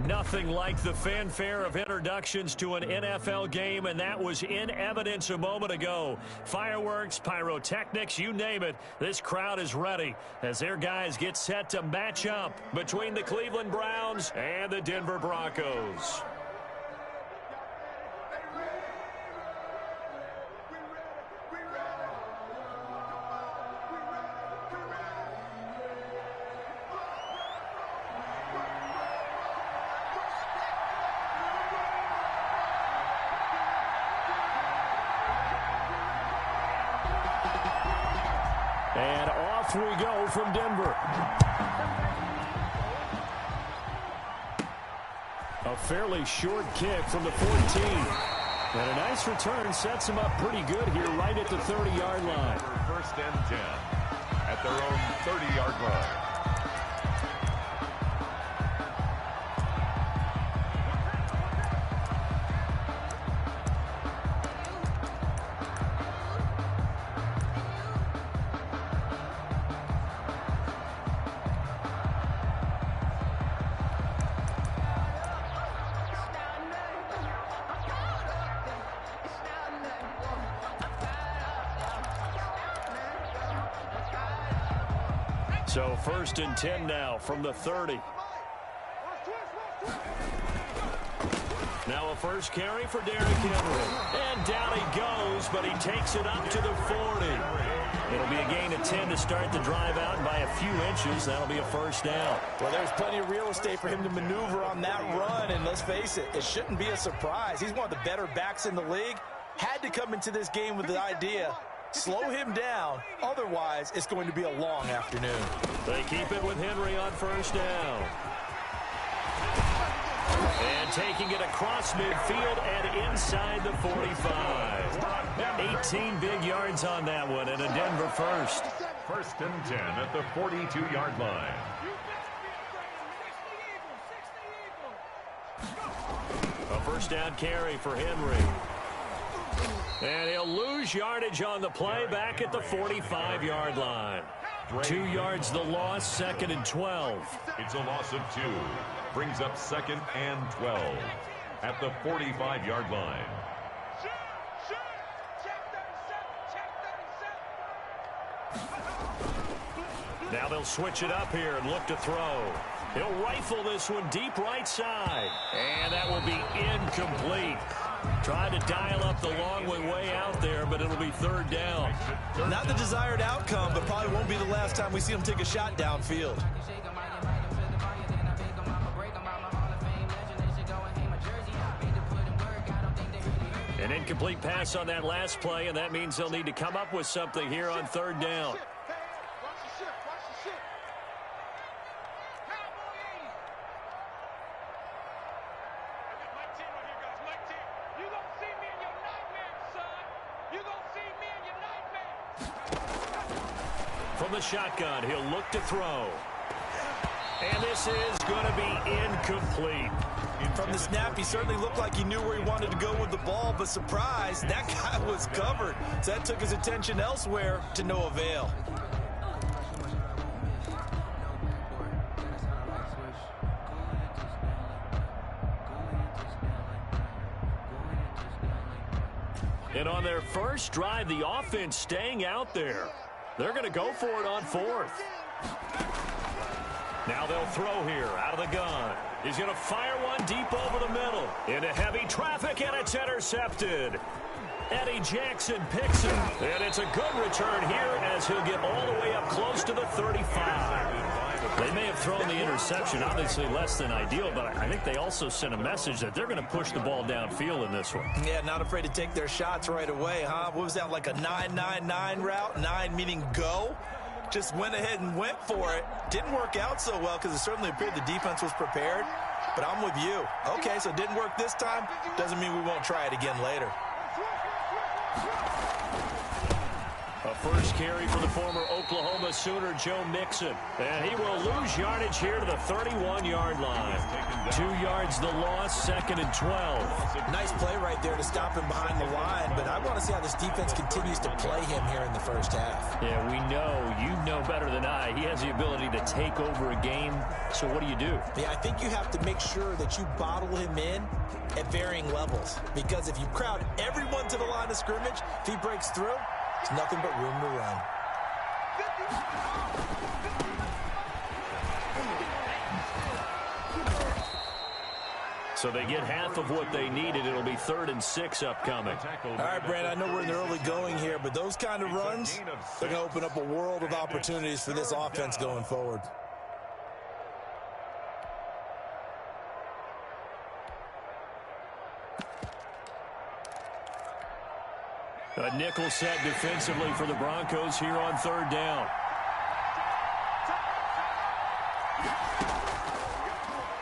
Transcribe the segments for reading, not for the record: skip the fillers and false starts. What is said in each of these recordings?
Nothing like the fanfare of introductions to an NFL game, and that was in evidence a moment ago. Fireworks, pyrotechnics, you name it. This crowd is ready as their guys get set to match up between the Cleveland Browns and the Denver Broncos. And off we go from Denver. A fairly short kick from the 14. And a nice return sets them up pretty good here right at the 30-yard line. First and 10 at their own 30-yard line. So first and 10 now from the 30. Now a first carry for Derrick Henry. And down he goes, but he takes it up to the 40. It'll be a gain of 10 to start the drive out, and by a few inches, that'll be a first down. Well, there's plenty of real estate for him to maneuver on that run, and let's face it, it shouldn't be a surprise. He's one of the better backs in the league. Had to come into this game with the idea, slow him down, otherwise it's going to be a long afternoon. They keep it with Henry on first down. And taking it across midfield and inside the 45. 18 big yards on that one, and a Denver first. First and 10 at the 42-yard line. A first down carry for Henry. And he'll lose yardage on the play back at the 45-yard line. 2 yards the loss, second and 12. It's a loss of 2. Brings up second and 12 at the 45-yard line. Now they'll switch it up here and look to throw. He'll rifle this one deep right side. And that will be incomplete. Trying to dial up the long way out there, but it'll be third down. Not the desired outcome, but probably won't be the last time we see him take a shot downfield. An incomplete pass on that last play, and that means they'll need to come up with something here on third down. From the shotgun, he'll look to throw. And this is going to be incomplete. From the snap, he certainly looked like he knew where he wanted to go with the ball, but surprise, that guy was covered. So that took his attention elsewhere to no avail. And on their first drive, the offense staying out there. They're going to go for it on fourth. Now they'll throw here out of the gun. He's going to fire one deep over the middle. Into heavy traffic, and it's intercepted. Eddie Jackson picks it. And it's a good return here as he'll get all the way up close to the 35. They may have thrown the interception, obviously less than ideal, but I think they also sent a message that they're going to push the ball downfield in this one. Yeah, not afraid to take their shots right away, huh? What was that, like a 9-9-9 route? 9 meaning go? Just went ahead and went for it. Didn't work out so well because it certainly appeared the defense was prepared. But I'm with you. Okay, so it didn't work this time. Doesn't mean we won't try it again later. A first carry for the former Oklahoma Sooner, Joe Mixon. And he will lose yardage here to the 31-yard line. 2 yards the loss, 2nd and 12. Nice play right there to stop him behind the line, but I want to see how this defense continues to play him here in the first half. Yeah, we know. You know better than I. He has the ability to take over a game, so what do? Yeah, I think you have to make sure that you bottle him in at varying levels, because if you crowd everyone to the line of scrimmage, if he breaks through, it's nothing but room to run. So they get half of what they needed. It'll be 3rd and 6 upcoming. All right, Brand, I know we're in the early going here, but those kind of runs, they're going to open up a world of opportunities for this offense going forward. A nickel set defensively for the Broncos here on 3rd down.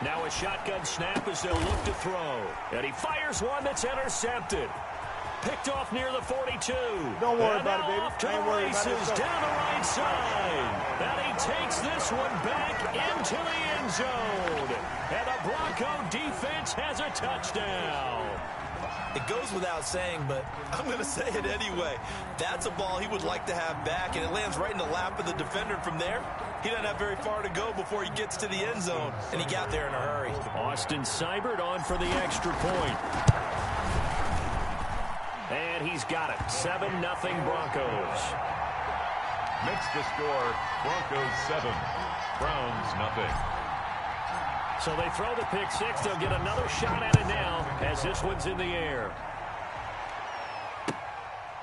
Now a shotgun snap as they'll look to throw. And he fires one that's intercepted. Picked off near the 42. Don't worry about it, baby. Off to the races down the right side. And he takes this one back into the end zone. And the Bronco defense has a touchdown. It goes without saying, but I'm going to say it anyway. That's a ball he would like to have back, and it lands right in the lap of the defender from there. He doesn't have very far to go before he gets to the end zone, and he got there in a hurry. Austin Seibert on for the extra point. And he's got it. 7-0 Broncos. Makes the score Broncos 7, Browns nothing. So they throw the pick six. They'll get another shot at it now as this one's in the air.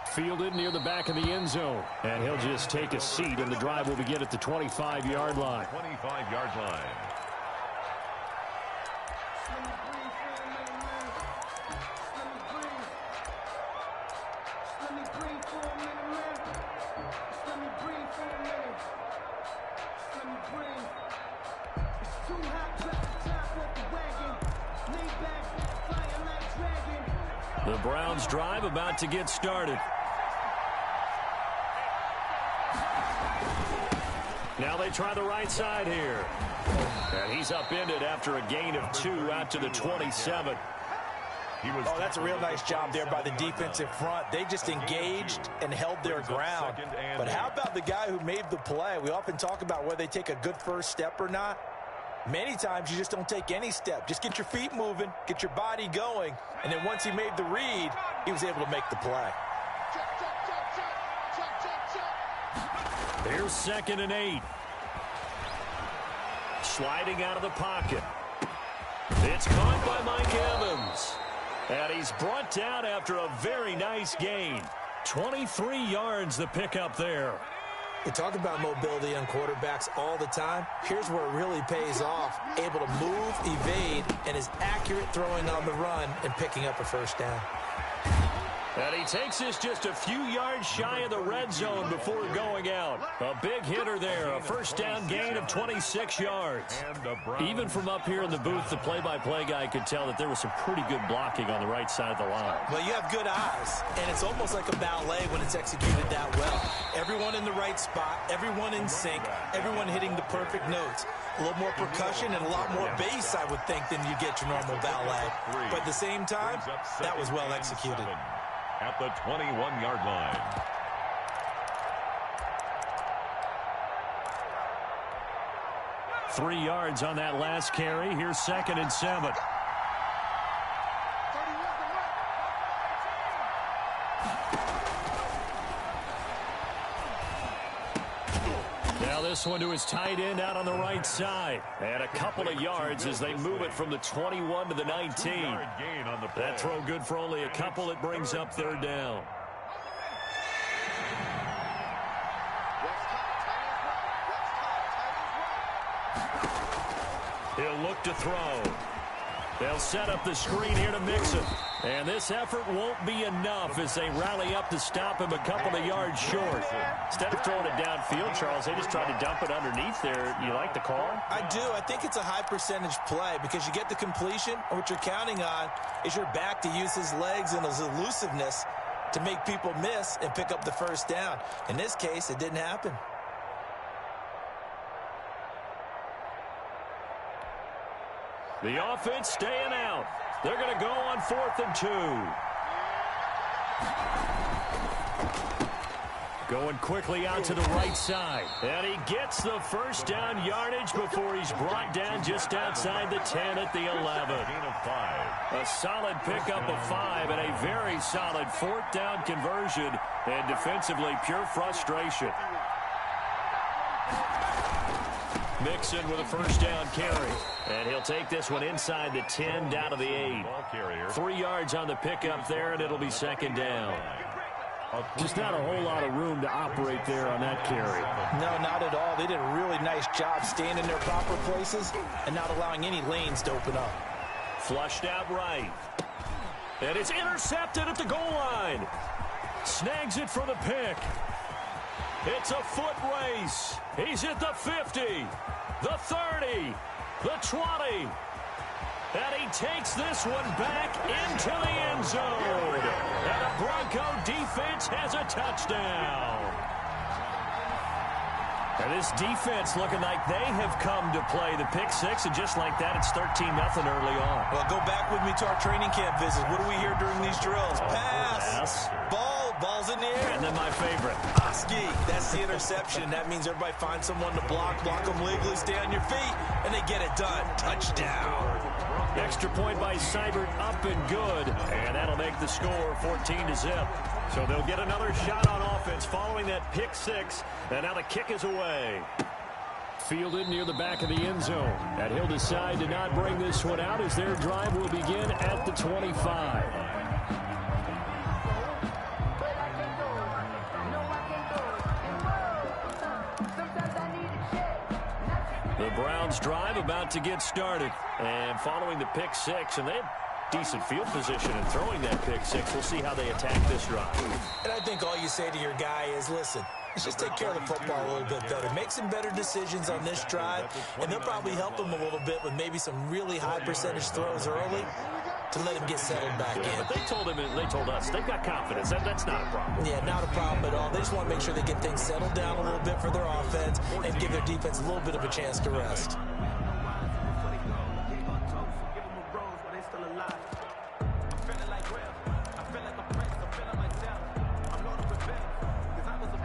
Fielded near the back of the end zone. And he'll just take a seat, and the drive will begin at the 25-yard line. 25-yard line. The Browns drive about to get started. Now they try the right side here. And he's upended after a gain of 2 out to the 27. Oh, that's a real nice job there by the defensive front. They just engaged and held their ground. But how about the guy who made the play? We often talk about whether they take a good first step or not. Many times you just don't take any step. Just get your feet moving, get your body going, and then once he made the read, he was able to make the play. Here's 2nd and 8. Sliding out of the pocket. It's caught by Mike Evans. And he's brought down after a very nice gain. 23 yards the pickup there. We talk about mobility on quarterbacks all the time. Here's where it really pays off. Able to move, evade, and is accurate throwing on the run and picking up a first down. And he takes this just a few yards shy of the red zone before going out. A big hitter there, a first down gain of 26 yards. Even from up here in the booth, the play-by-play guy could tell that there was some pretty good blocking on the right side of the line. Well, you have good eyes, and it's almost like a ballet when it's executed that well. Everyone in the right spot, everyone in sync, everyone hitting the perfect notes. A little more percussion and a lot more bass, I would think, than you get your normal ballet. But at the same time, that was well executed. At the 21-yard line. Three yards on that last carry. Here's 2nd and 7. Now this one to his tight end out on the right side. And a couple of yards as they move it from the 21 to the 19. That throw good for only a couple. It brings up 3rd down. He'll look to throw. They'll set up the screen here to Mixon. And this effort won't be enough as they rally up to stop him a couple of yards short. Instead of throwing it downfield, Charles, they just tried to dump it underneath there. You like the call? I do. I think it's a high percentage play because you get the completion, and what you're counting on is your back to use his legs and his elusiveness to make people miss and pick up the first down. In this case, it didn't happen. The offense staying out. They're going to go on 4th and 2. Going quickly out to the right side. And he gets the first down yardage before he's brought down just outside the 10 at the 11. Gain of 5. A solid pickup of 5 and a very solid 4th down conversion. And defensively, pure frustration. Mixon with a first down carry. And he'll take this one inside the 10 down to the 8. 3 yards on the pickup there, and it'll be 2nd down. Just not a whole lot of room to operate there on that carry. No, not at all. They did a really nice job staying in their proper places and not allowing any lanes to open up. Flushed out right. And it's intercepted at the goal line. Snags it for the pick. It's a foot race. He's at the 50, the 30, the 20. And he takes this one back into the end zone. And the Bronco defense has a touchdown. And this defense looking like they have come to play the pick 6, and just like that, it's 13-0 early on. Well, go back with me to our training camp visits. What do we hear during these drills? Pass. Ball's in the air. And then my favorite. Oski, that's the interception. That means everybody finds someone to block them legally, stay on your feet, and they get it done. Touchdown. Extra point by Seibert, up and good. And that'll make the score 14-0. So they'll get another shot on offense following that pick 6. And now the kick is away. Fielded near the back of the end zone. And he'll decide to not bring this one out as their drive will begin at the 25. The Browns drive about to get started. And following the pick 6, and they have decent field position in throwing that pick 6. We'll see how they attack this drive. And I think all you say to your guy is, listen, let's just take care of the football a little bit better. Make some better decisions on this drive, and they'll probably help him a little bit with maybe some really high percentage throws early to let him get settled back in. But they told him, and they told us, they've got confidence. That's not a problem. Yeah, not a problem at all. They just want to make sure they get things settled down a little bit for their offense and give their defense a little bit of a chance to rest.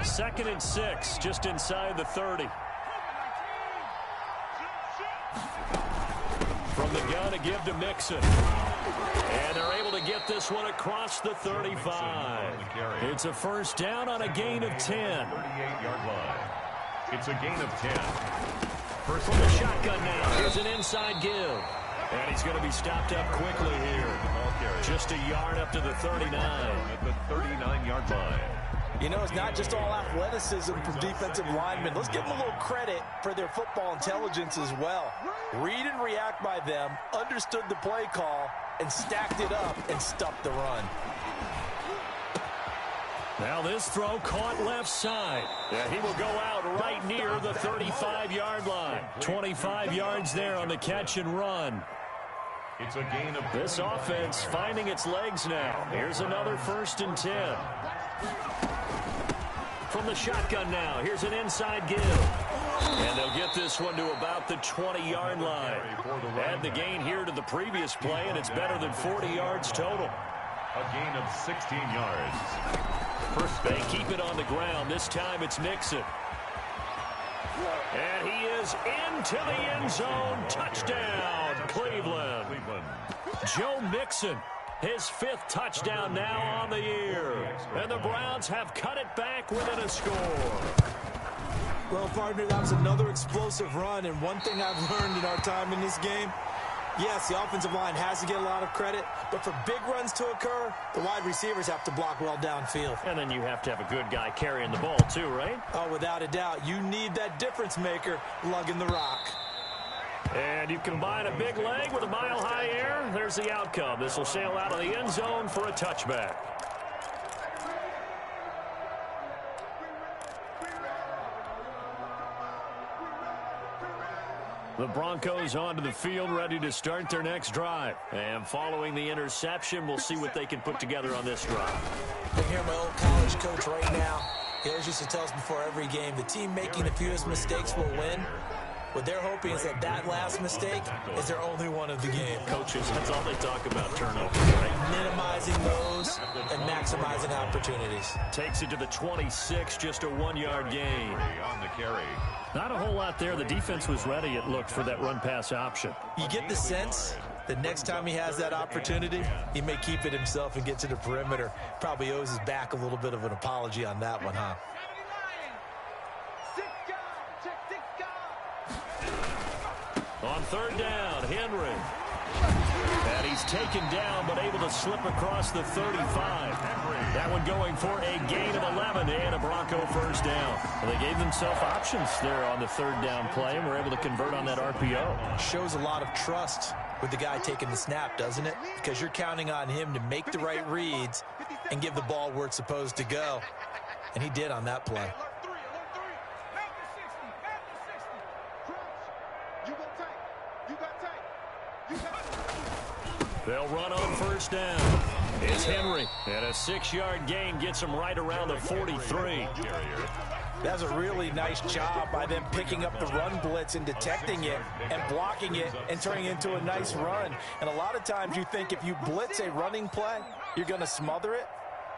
Second and 6, just inside the 30. From the gun to give to Mixon. And they're able to get this one across the 35. It's a first down on a gain of 10. 38-yard line. It's a gain of 10. First from the shotgun now. Here's an inside give. And he's going to be stopped up quickly here. Just a yard up to the 39. At the 39-yard line. You know, it's not just all athleticism from defensive linemen. Let's give them a little credit for their football intelligence as well. Read and react by them, understood the play call, and stacked it up and stuffed the run. Now this throw caught left side. Yeah, he will go out right near the 35-yard line. 25 yards there on the catch and run. It's a gain of this offense finding its legs now. Here's another 1st and 10. From the shotgun now, here's an inside give. And they'll get this one to about the 20-yard line. Add the gain here to the previous play, and it's better than 40 yards total. A gain of 16 yards. First, they keep it on the ground. This time it's Mixon. And he is into the end zone. Touchdown, Cleveland. Joe Mixon. His 5th touchdown now on the year. And the Browns have cut it back within a score. Well, partner, that was another explosive run. And one thing I've learned in our time in this game, yes, the offensive line has to get a lot of credit. But for big runs to occur, the wide receivers have to block well downfield. And then you have to have a good guy carrying the ball too, right? Oh, without a doubt. You need that difference maker lugging the rock. And you combine a big leg with a mile-high air, there's the outcome. This will sail out of the end zone for a touchback. The Broncos onto the field, ready to start their next drive. And following the interception, we'll see what they can put together on this drive. I hear my old college coach right now. He always used to tell us before every game, the team making the fewest mistakes will win. What they're hoping is that that last mistake is their only one of the game. Coaches, that's all they talk about, turnovers, right? Minimizing those and maximizing opportunities. Takes it to the 26, just a 1-yard gain. On the carry. Not a whole lot there. The defense was ready, it looked, for that run-pass option. You get the sense that next time he has that opportunity, he may keep it himself and get to the perimeter. Probably owes his back a little bit of an apology on that one, huh? On third down, Henry. And he's taken down, but able to slip across the 35. That one going for a gain of 11 and a Bronco first down. Well, they gave themselves options there on the third down play and were able to convert on that RPO. Shows a lot of trust with the guy taking the snap, doesn't it? Because you're counting on him to make the right reads and give the ball where it's supposed to go. And he did on that play. They'll run on first down. It's Henry. And a 6-yard gain gets him right around the 43. That's a really nice job by them picking up the run blitz and detecting it and blocking it and turning it into a nice run. And a lot of times you think if you blitz a running play, you're going to smother it.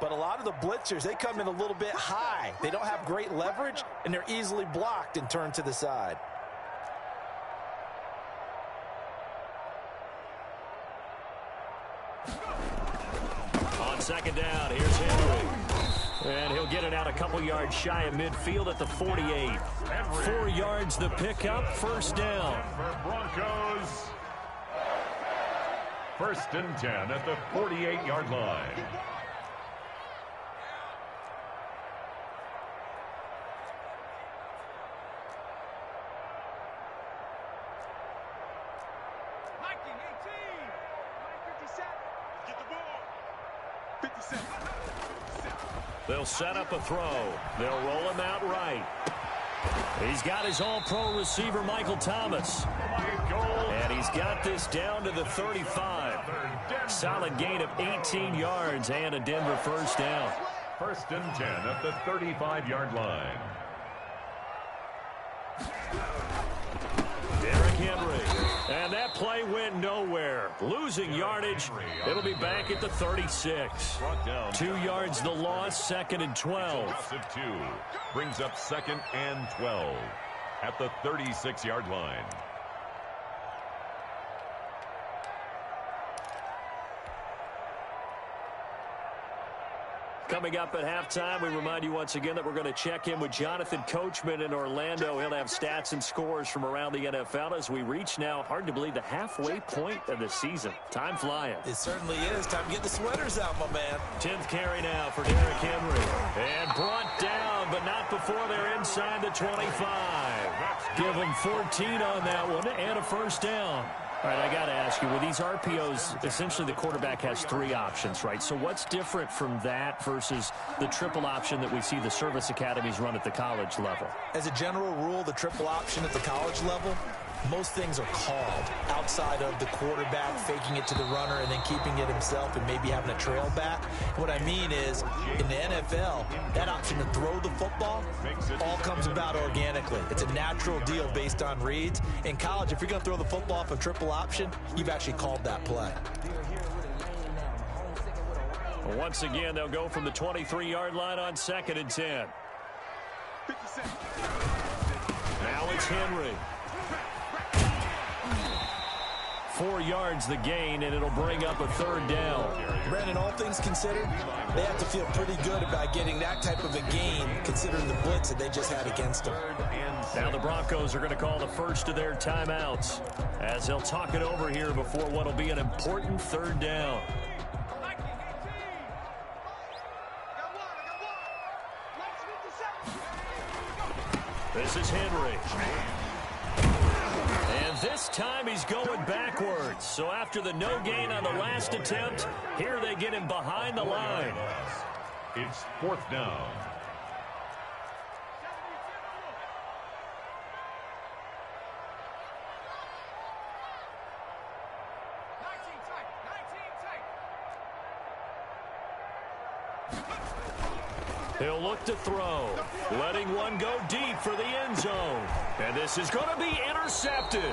But a lot of the blitzers, they come in a little bit high. They don't have great leverage, and they're easily blocked and turned to the side. On second down, here's Henry. And he'll get it out a couple yards shy of midfield at the 48. 4 yards the pickup, first down. For Broncos. First and 10 at the 48-yard line. They'll set up a throw. They'll roll him out right. He's got his all-pro receiver, Michael Thomas. And he's got this down to the 35. Solid gain of 18 yards and a Denver first down. First and 10 at the 35-yard line. Derrick Henry. And that play went nowhere. Losing yardage. It'll be back at the 36. 2 yards the loss, second and 12. Of 2 brings up second and 12 at the 36-yard line. Coming up at halftime, we remind you once again that we're going to check in with Jonathan Coachman in Orlando. He'll have stats and scores from around the NFL as we reach now, hard to believe, the halfway point of the season. Time flying. It certainly is. Time to get the sweaters out, my man. 10th carry now for Derrick Henry. And brought down, but not before they're inside the 25. Give them 14 on that one and a first down. All right, I got to ask you, with these RPOs, essentially the quarterback has 3 options, right? So what's different from that versus the triple option that we see the service academies run at the college level? As a general rule, the triple option at the college level, most things are called outside of the quarterback faking it to the runner and then keeping it himself and maybe having a trail back. What I mean is, in the NFL, that option to throw the football all comes about organically. It's a natural deal based on reads. In college, if you're going to throw the football off a triple option, you've actually called that play. Once again, they'll go from the 23-yard line on second and 10. Now it's Henry. 4 yards the gain, and it'll bring up a third down. Brandon, all things considered, they have to feel pretty good about getting that type of a gain, considering the blitz that they just had against them. Now the Broncos are going to call the first of their timeouts as they'll talk it over here before what will be an important third down. This is Henry. And this time he's going backwards. So after the no gain on the last attempt, here they get him behind the line. It's fourth down. He'll look to throw. Letting one go deep for the end zone. And this is going to be intercepted.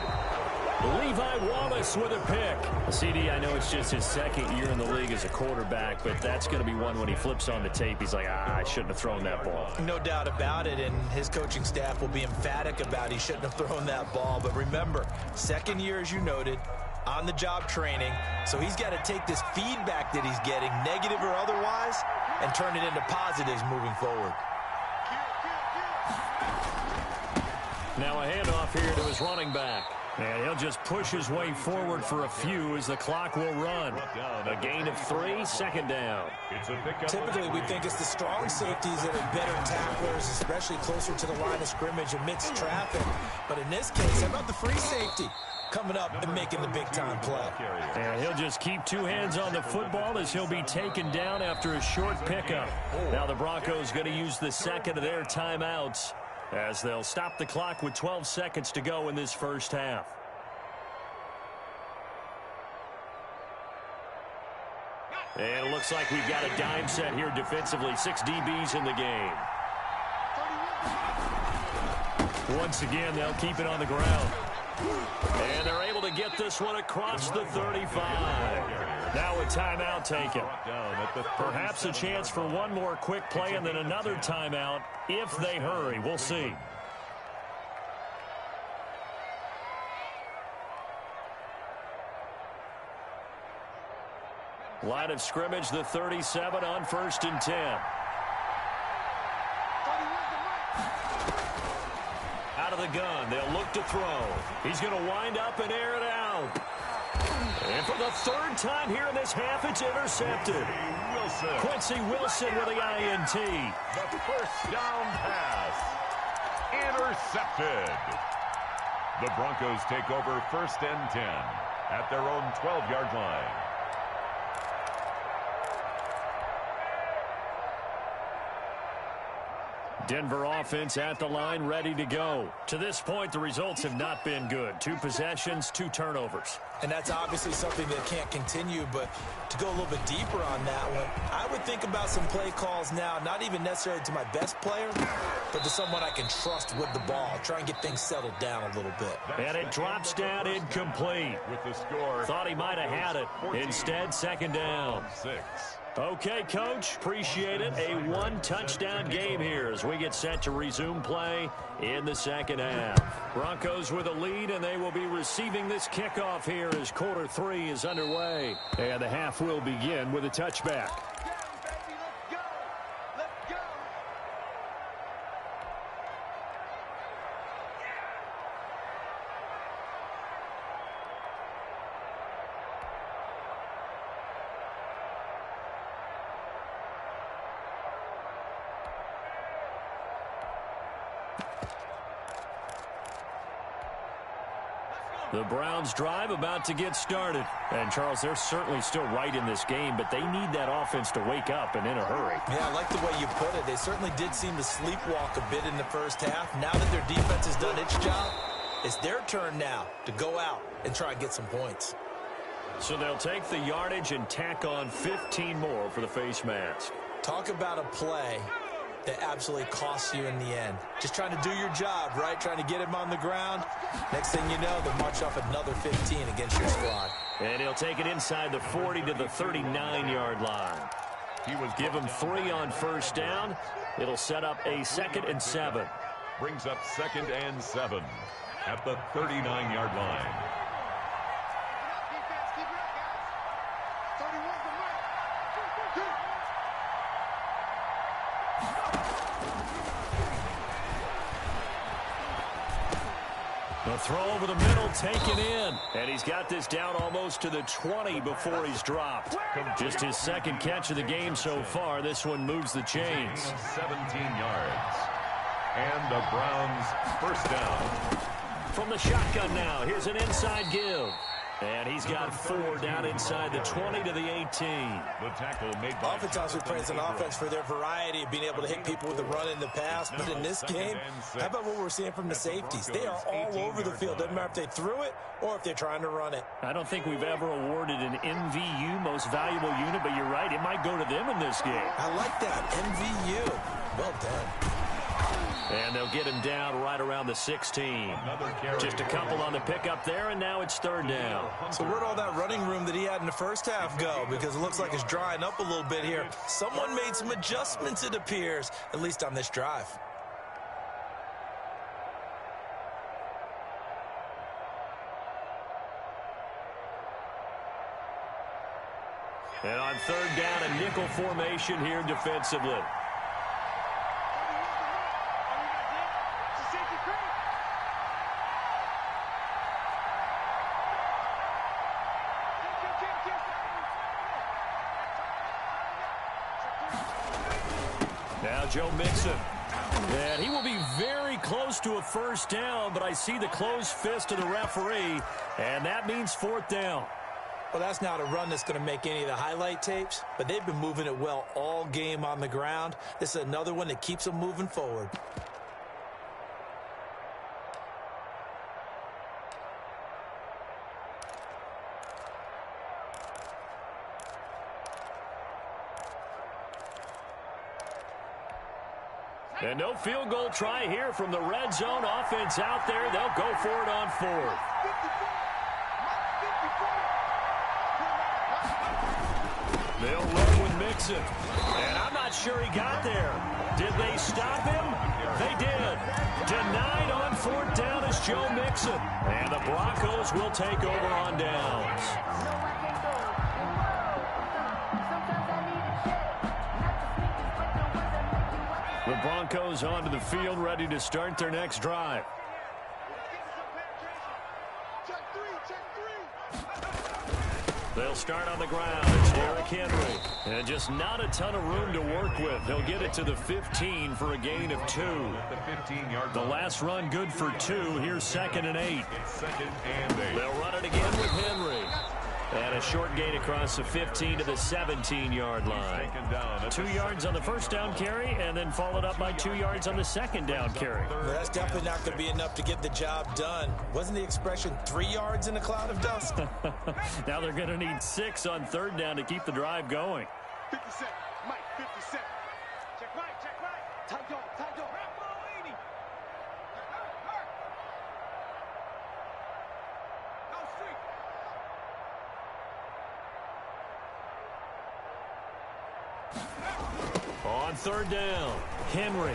Levi Wallace with a pick. CD, I know it's just his second year in the league as a quarterback, but that's going to be one when he flips on the tape. He's like, I shouldn't have thrown that ball. No doubt about it, and his coaching staff will be emphatic about he shouldn't have thrown that ball. But remember, second year, as you noted, on-the-job training, so he's got to take this feedback that he's getting, negative or otherwise, and turn it into positives moving forward. Now a handoff here to his running back. And he'll just push his way forward for a few as the clock will run. A gain of 3, second down. Typically, we think it's the strong safeties that are better tacklers, especially closer to the line of scrimmage amidst traffic. But in this case, how about the free safety coming up and making the big-time play? And he'll just keep two hands on the football as he'll be taken down after a short pickup. Now the Broncos going to use the second of their timeouts, as they'll stop the clock with 12 seconds to go in this first half. And it looks like we've got a dime set here defensively. 6 DBs in the game. Once again, they'll keep it on the ground. And they're able to get this one across the 35. Now a timeout taken. Perhaps a chance for one more quick play and then another timeout if they hurry. We'll see. Line of scrimmage, the 37 on 1st and 10. Out of the gun, they'll look to throw. He's going to wind up and air it out. And for the third time here in this half, it's intercepted. Quincy Wilson with the INT. The first down pass. Intercepted. The Broncos take over 1st and 10 at their own 12-yard line. Denver offense at the line, ready to go. To this point, the results have not been good. 2 possessions, 2 turnovers. And that's obviously something that can't continue, but to go a little bit deeper on that one, I would think about some play calls now, not even necessarily to my best player, but to someone I can trust with the ball. Try and get things settled down a little bit. And it drops down incomplete. With the score. Thought he might have had it. Instead, second down. 6. Okay, Coach, appreciate it. A 1-touchdown game here as we get set to resume play in the second half. Broncos with a lead, and they will be receiving this kickoff here as quarter 3 is underway. And the half will begin with a touchback. The Browns drive about to get started. And, Charles, they're certainly still right in this game, but they need that offense to wake up and in a hurry. Yeah, I like the way you put it. They certainly did seem to sleepwalk a bit in the first half. Now that their defense has done its job, it's their turn now to go out and try and get some points. So they'll take the yardage and tack on 15 more for the face mask. Talk about a play that absolutely costs you in the end. Just trying to do your job, right? Trying to get him on the ground. Next thing you know, they'll march off another 15 against your squad. And he'll take it inside the 40 to the 39-yard line. Give him 3 on first down. It'll set up a 2nd and 7. Brings up 2nd and 7 at the 39-yard line. The throw over the middle taken in. And he's got this down almost to the 20 before he's dropped. Just his 2nd catch of the game so far. This one moves the chains. 17 yards. And the Browns first down. From the shotgun now, here's an inside give. And he's got 4 down inside the 20 to the 18. The tackle made by Oftentimes we praise an offense for their variety of being able to hit people with the run in the pass. But in this game, how about what we're seeing from the safeties? They are all over the field. Doesn't matter if they threw it or if they're trying to run it. I don't think we've ever awarded an MVU, most valuable unit, but you're right, it might go to them in this game. I like that, MVU. Well done. And they'll get him down right around the 16. Just a couple on the pickup there, and now it's 3rd down. So where'd all that running room that he had in the first half go? Because it looks like it's drying up a little bit here. Someone made some adjustments, it appears, at least on this drive. And on 3rd down, a nickel formation here defensively. Now Joe Mixon. And he will be very close to a 1st down, but I see the closed fist of the referee, and that means 4th down. Well, that's not a run that's going to make any of the highlight tapes, but they've been moving it well all game on the ground. This is another one that keeps them moving forward. And no field goal try here from the red zone. Offense out there. They'll go for it on 4th. They'll run with Mixon. And I'm not sure he got there. Did they stop him? They did. Denied on 4th down is Joe Mixon. And the Broncos will take over on downs. The Broncos onto the field, ready to start their next drive. They'll start on the ground. It's Derrick Henry. And just not a ton of room to work with. They'll get it to the 15 for a gain of 2. The last run good for 2. Here's 2nd and 8. They'll run it again with Henry. And a short gain across the 15 to the 17-yard line. 2 yards on the 1st down carry, and then followed up by 2 yards on the 2nd down carry. Well, that's definitely not going to be enough to get the job done. Wasn't the expression 3 yards in a cloud of dust? Now they're going to need 6 on 3rd down to keep the drive going. 57, Mike, 57. Check right. Tight dog. On 3rd down, Henry.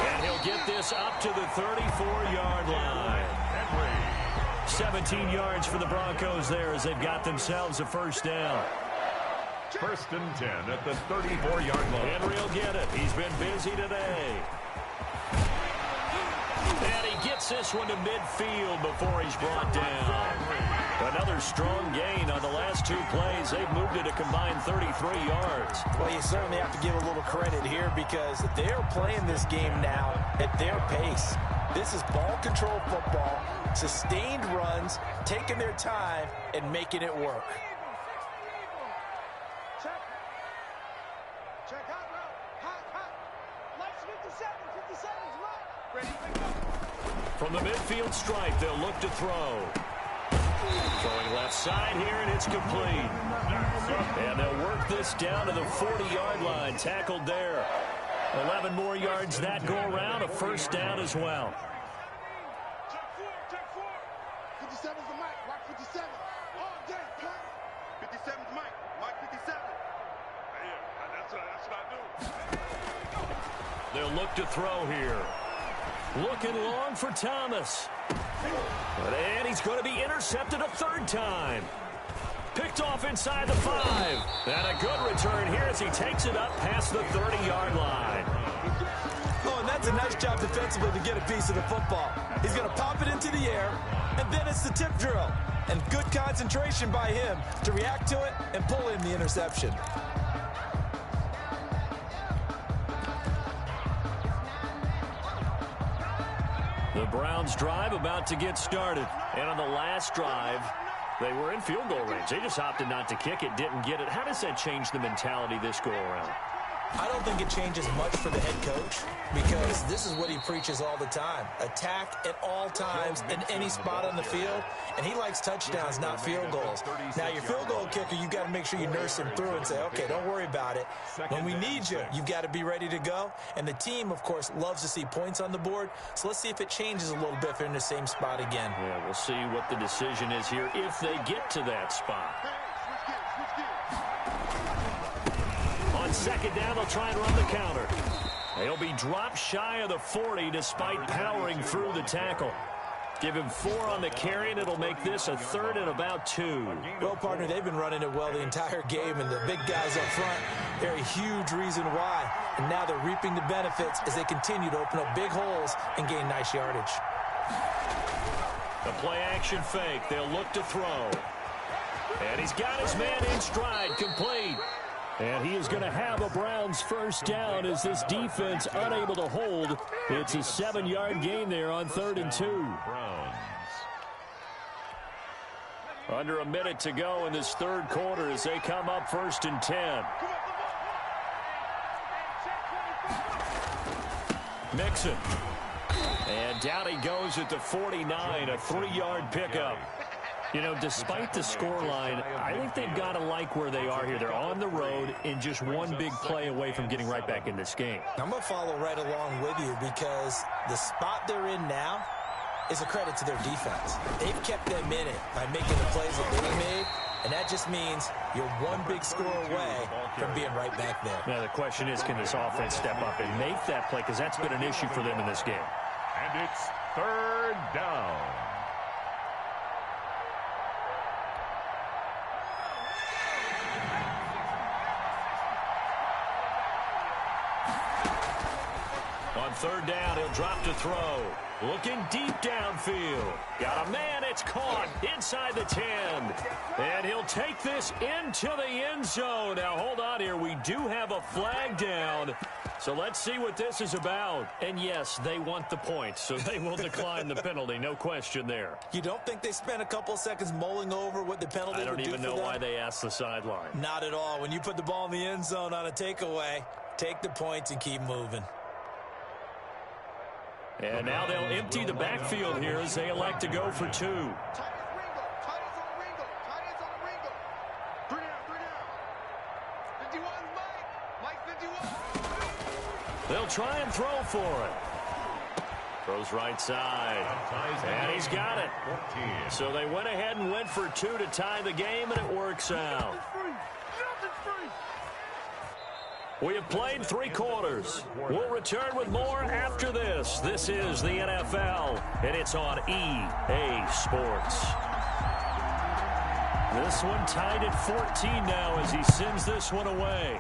And he'll get this up to the 34-yard line. 17 yards for the Broncos there as they've got themselves a 1st down. 1st and 10 at the 34-yard line. Henry will get it. He's been busy today. And he gets this one to midfield before he's brought down. Another strong gain on the last 2 plays. They've moved it a combined 33 yards. Well, you certainly have to give a little credit here because they're playing this game now at their pace. This is ball control football, sustained runs, taking their time, and making it work. Check hot route. Lights 57. 57's right. Ready? From the midfield stripe, they'll look to throw. Throwing left side here, and it's complete. And they'll work this down to the 40-yard line. Tackled there. 11 more yards that go around. A 1st down as well. Check 4. 57's the Mike. Rock 57. All day, punt. 57's Mike. Mike 57. Yeah, that's what I do. They'll look to throw here. Looking long for Thomas. And he's going to be intercepted a 3rd time. Picked off inside the 5. And a good return here as he takes it up past the 30-yard line. Oh, and that's a nice job defensively to get a piece of the football. He's going to pop it into the air, and then it's the tip drill. And good concentration by him to react to it and pull in the interception. The Browns drive about to get started. And on the last drive, they were in field goal range. They just opted not to kick it, didn't get it. How does that change the mentality this go-around? I don't think it changes much for the head coach because this is what he preaches all the time. Attack at all times in any spot on the field, and he likes touchdowns, not field goals. Now, your field goal kicker, you've got to make sure you nurse him through and say, okay, don't worry about it. When we need you, you've got to be ready to go. And the team, of course, loves to see points on the board, so let's see if it changes a little bit if they're in the same spot again. Yeah, we'll see what the decision is here if they get to that spot. On second down, they'll try and run the counter. They'll be dropped shy of the 40 despite powering through the tackle. Give him 4 on the carry, and it'll make this a 3rd and about 2. Well, partner, they've been running it well the entire game, and the big guys up front, they're a huge reason why. And now they're reaping the benefits as they continue to open up big holes and gain nice yardage. The play-action fake. They'll look to throw. And he's got his man in stride, complete. And he is going to have a Browns first down as this defense unable to hold. It's a 7-yard gain there on 3rd and 2. Browns. Under a minute to go in this third quarter as they come up 1st and 10. Mixon. And down he goes at the 49, a 3-yard pickup. You know, despite the scoreline, I think they've got to like where they are here. They're on the road and just one big play away from getting right back in this game. I'm going to follow right along with you because the spot they're in now is a credit to their defense. They've kept them in it by making the plays that they've made, and that just means you're one big score away from being right back there. Now, the question is, can this offense step up and make that play? Because that's been an issue for them in this game. And it's 3rd down. On 3rd down, he'll drop to throw. Looking deep downfield. Got a man, it's caught inside the 10. And he'll take this into the end zone. Now, hold on here. We do have a flag down. So let's see what this is about. And, yes, they want the points, so they will decline the penalty. No question there. You don't think they spent a couple seconds mulling over what the penalty would do for them? I don't even know why they asked the sideline. Not at all. When you put the ball in the end zone on a takeaway, take the points and keep moving. And now they'll empty the backfield here as they elect to go for 2. They'll try and throw for it. Throws right side. And he's got it. So they went ahead and went for 2 to tie the game, and it works out. We have played 3 quarters. We'll return with more after this. This is the NFL, and it's on EA Sports. This one tied at 14 now as he sends this one away.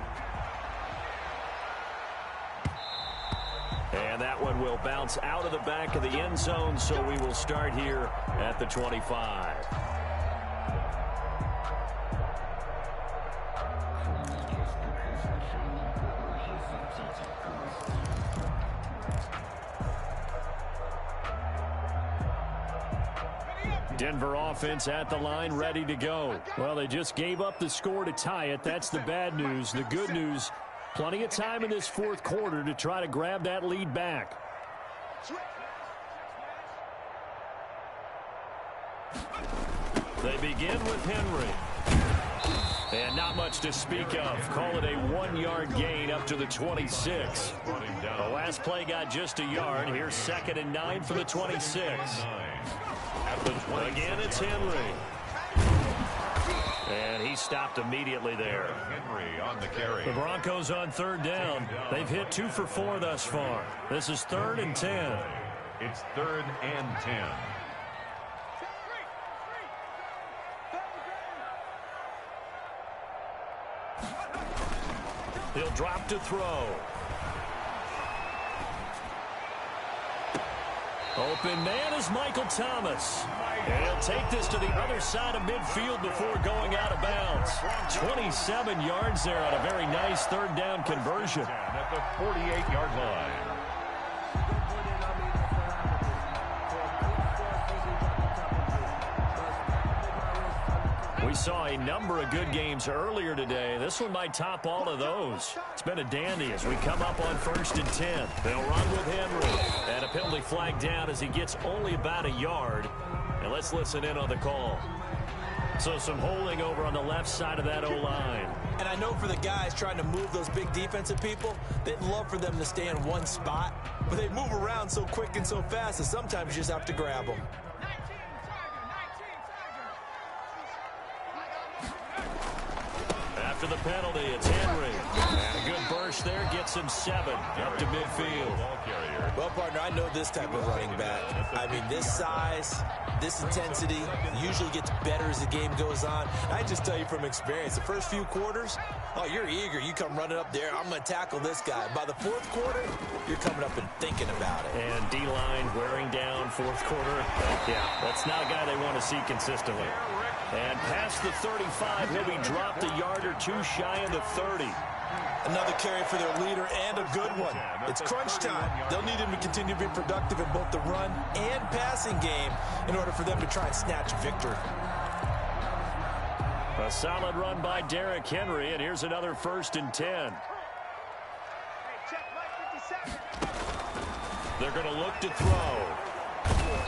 And that one will bounce out of the back of the end zone, so we will start here at the 25. Denver offense at the line, ready to go. Well, they just gave up the score to tie it. That's the bad news. The good news, plenty of time in this fourth quarter to try to grab that lead back. They begin with Henry. And not much to speak of. Call it a 1-yard gain up to the 26. The last play got just a yard. Here's 2nd and 9 for the 26. Again, it's Henry. And he stopped immediately there. Henry on the carry. The Broncos on 3rd down. They've hit 2 for 4 thus far. This is 3rd and 10. It's 3rd and 10. He'll drop to throw. Open man is Michael Thomas. And he'll take this to the other side of midfield before going out of bounds. 27 yards there on a very nice 3rd down conversion. At the 48-yard line. saw a number of good games earlier today. This one might top all of those. It's been a dandy as we come up on 1st and 10. They'll run with Henry. And a penalty flag down as he gets only about a yard. And let's listen in on the call. So some holding over on the left side of that O-line. And I know for the guys trying to move those big defensive people, they'd love for them to stay in one spot. But they move around so quick and so fast that sometimes you just have to grab them. After the penalty, it's Henry. And a good burst there gets him 7 up to midfield. Well, partner, I know this type of running back. I mean, this size, this intensity usually gets better as the game goes on. I just tell you from experience, the first few quarters, oh, you're eager. You come running up there, I'm going to tackle this guy. By the 4th quarter, you're coming up and thinking about it. And D-line wearing down 4th quarter. Yeah, that's not a guy they want to see consistently. And past the 35, he'll be dropped a yard or two shy of the 30. Another carry for their leader and a good one. It's crunch time. They'll need him to continue to be productive in both the run and passing game in order for them to try and snatch victory. A solid run by Derrick Henry, and here's another 1st and 10. They're going to look to throw.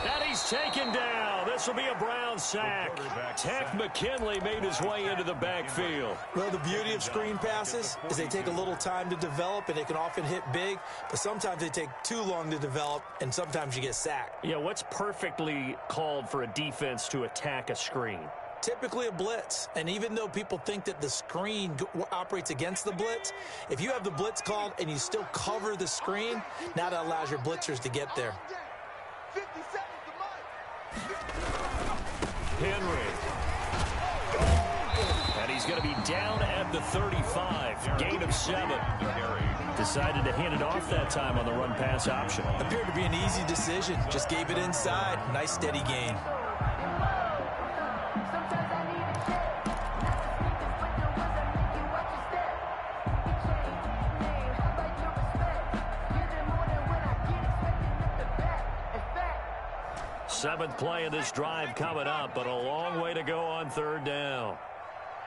And he's taken down. This will be a Brown sack. Tech McKinley made his way into the backfield. Well, the beauty of screen passes is they take a little time to develop, and they can often hit big, but sometimes they take too long to develop, and sometimes you get sacked. Yeah, what's perfectly called for a defense to attack a screen? Typically a blitz, and even though people think that the screen operates against the blitz, if you have the blitz called and you still cover the screen, now that allows your blitzers to get there. Henry. And he's going to be down at the 35. Gain of 7. Decided to hand it off that time on the run-pass option. Appeared to be an easy decision. Just gave it inside. Nice steady gain. Seventh play of this drive coming up, but a long way to go on 3rd down.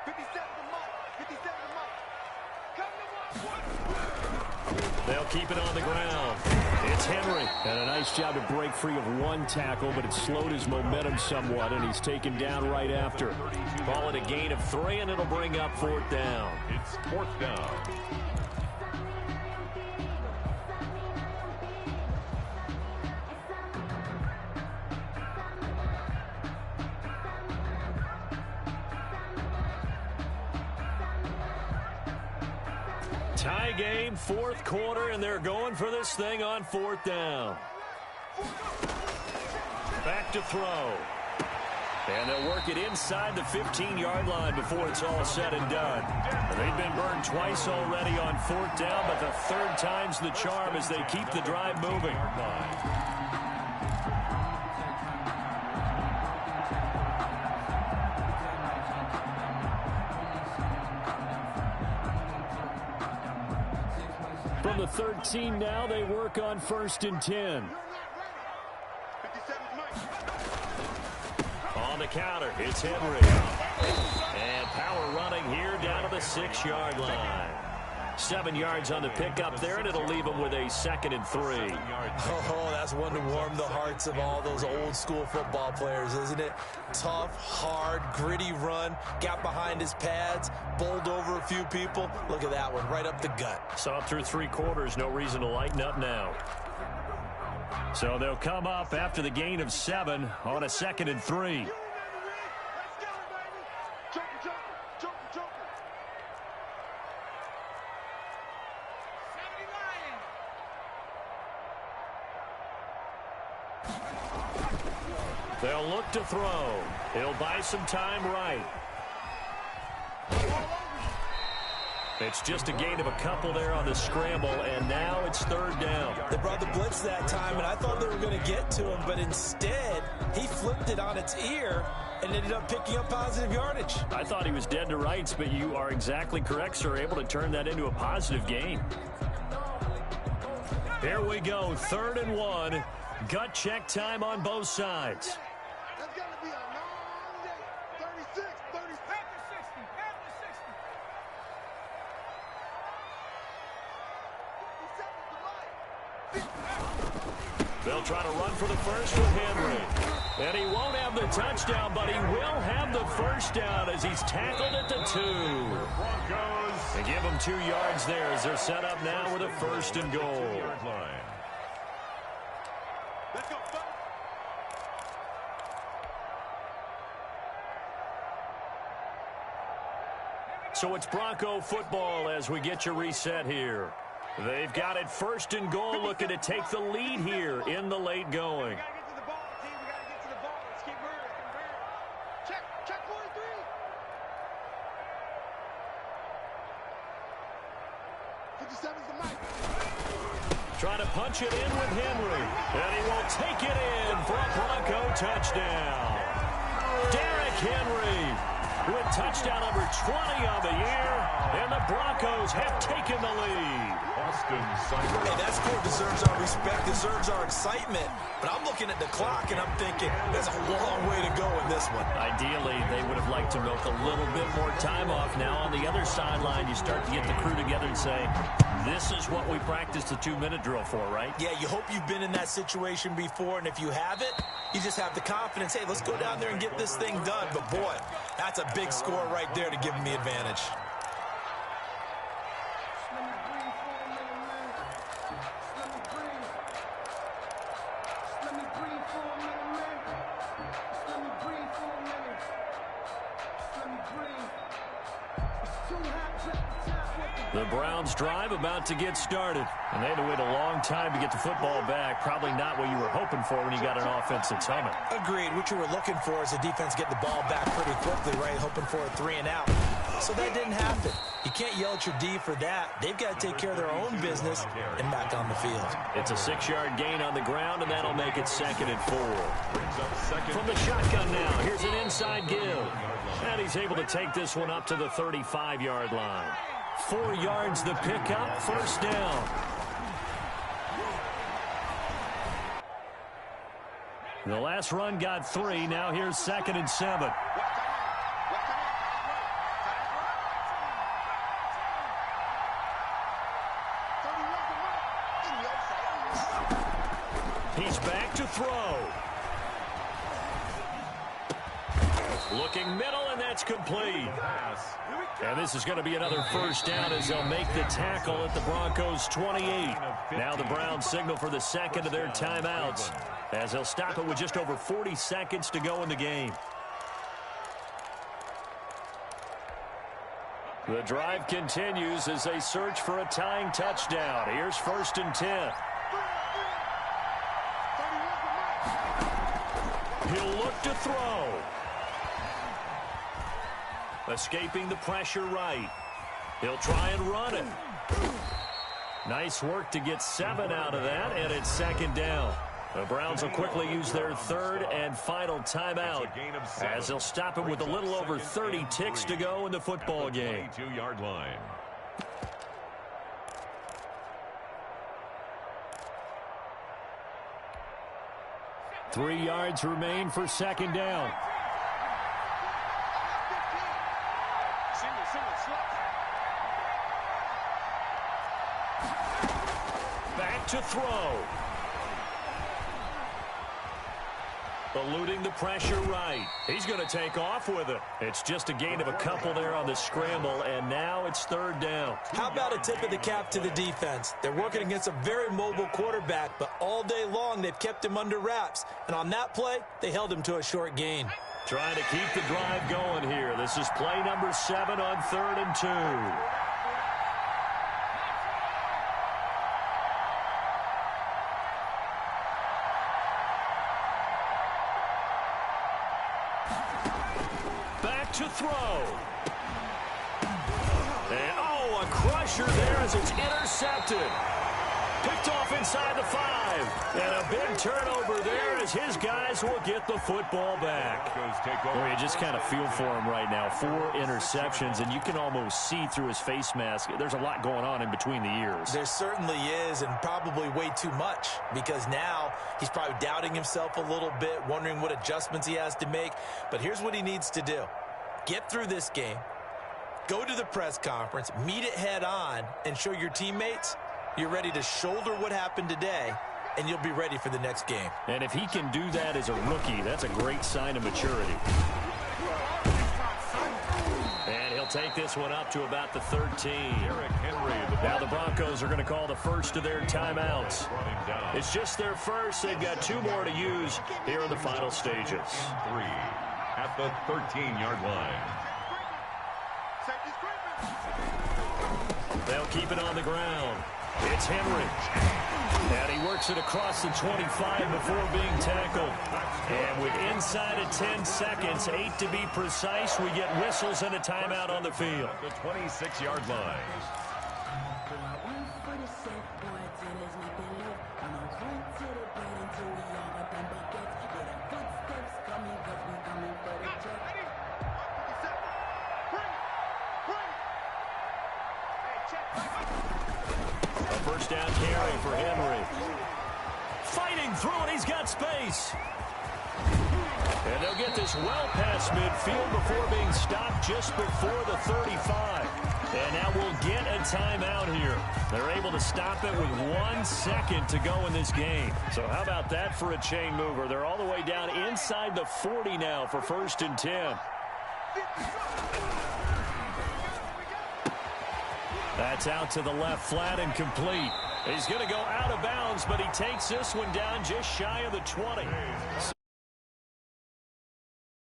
57 to Mike. They'll keep it on the ground. It's Henry. And a nice job to break free of one tackle, but it slowed his momentum somewhat, and he's taken down right after. Call it a gain of 3, and it'll bring up 4th down. It's 4th down. Tie game, 4th quarter, and they're going for this thing on 4th down. Back to throw. And they'll work it inside the 15-yard line before it's all said and done. They've been burned twice already on 4th down, but the 3rd time's the charm as they keep the drive moving. From the 13 now, they work on 1st and 10. 57 to Mike. On the counter, it's Henry. And power running here down to the 6-yard line. 7 yards on the pickup there, and it'll leave them with a 2nd and 3. Oh, that's one to warm the hearts of all those old school football players, isn't it? Tough, hard, gritty run, got behind his pads, bowled over a few people. Look at that one, right up the gut. Saw it through 3 quarters, no reason to lighten up now. So they'll come up after the gain of 7 on a 2nd and 3. They'll look to throw. He'll buy some time right. It's just a gain of a couple there on the scramble, and now it's 3rd down. They brought the blitz that time, and I thought they were going to get to him, but instead, he flipped it on its ear and ended up picking up positive yardage. I thought he was dead to rights, but you are exactly correct, sir. Able to turn that into a positive gain. Here we go, 3rd and 1. Gut check time on both sides. That's got to be a long day. 36, 37. They'll try to run for the first with Henry. And he won't have the touchdown, but he will have the first down as he's tackled at the 2. They give him 2 yards there as they're set up now with a first and goal. Let's go. So it's Bronco football as we get you reset here. They've got it first and goal, looking to take the lead here in the late going. We got to get to the ball, team. We got to get to the ball. Let's keep moving. Check 43. The mic. Trying to punch it in with Henry. And he will take it in for a Bronco touchdown. Derrick Henry with touchdown number 20 on the year. And the Broncos have taken the lead. Hey, that score deserves our respect, deserves our excitement. But I'm looking at the clock, and I'm thinking there's a long way to go in this one. Ideally, they would have liked to milk a little bit more time off. Now on the other sideline, you start to get the crew together and say, this is what we practiced the 2-minute drill for, right? Yeah, you hope you've been in that situation before, and if you haven't, you just have the confidence, hey, let's go down there and get this thing done. But, boy, that's a big score right there to give them the advantage. The Browns drive about to get started. And they had to wait a long time to get the football back. Probably not what you were hoping for when you got an offense that's humming. Agreed. What you were looking for is the defense getting the ball back pretty quickly, right? Hoping for a 3 and out. So that didn't happen. You can't yell at your D for that. They've got to take care of their own business and back on the field. It's a 6-yard gain on the ground, and that'll make it 2nd and 4. From the shotgun now, here's an inside give. And he's able to take this one up to the 35-yard line. 4 yards the pickup, first down. The last run got 3. Now here's 2nd and 7. He's back to throw. Looking middle, and that's complete. And this is going to be another first down as they'll make the tackle at the Broncos' 28. Now the Browns signal for the second of their timeouts as they'll stop it with just over 40 seconds to go in the game. The drive continues as they search for a tying touchdown. Here's 1st and 10. He'll look to throw. Escaping the pressure right. He'll try and run it. Nice work to get 7 out of that, and it's 2nd down. The Browns will quickly use their 3rd and final timeout as they'll stop it with a little over 30 ticks to go in the football game. 22-yard line. Three yards remain for 2nd down. Back to throw. Eluding the pressure right. He's going to take off with it. It's just a gain of a couple there on the scramble, and now it's 3rd down. How about a tip of the cap to the defense? They're working against a very mobile quarterback, but all day long they've kept him under wraps. And on that play, they held him to a short gain. Trying to keep the drive going here. This is play number 7 on 3rd and 2. To throw. And, a crusher there as it's intercepted. Picked off inside the 5. And a big turnover there as his guys will get the football back. Boy, you just kind of feel for him right now. 4 interceptions, and you can almost see through his face mask. There's a lot going on in between the ears. There certainly is, and probably way too much, because now he's probably doubting himself a little bit, wondering what adjustments he has to make. But here's what he needs to do. Get through this game, go to the press conference, meet it head on, and show your teammates you're ready to shoulder what happened today and you'll be ready for the next game. And if he can do that as a rookie, that's a great sign of maturity. And he'll take this one up to about the 13. Now the Broncos are going to call the first of their timeouts. It's just their first. They've got 2 more to use here in the final stages. 3 at the 13-yard line. They'll keep it on the ground. It's Henry. And he works it across the 25 before being tackled. And with inside of 10 seconds, 8 to be precise, we get whistles and a timeout on the field. The 26-yard line. First down carry for Henry. Fighting through it, he's got space. And they'll get this well past midfield before being stopped just before the 35. And now we'll get a timeout here. They're able to stop it with 1 second to go in this game. So how about that for a chain mover? They're all the way down inside the 40 now for 1st and 10. That's out to the left, flat and complete. He's going to go out of bounds, but he takes this one down just shy of the 20.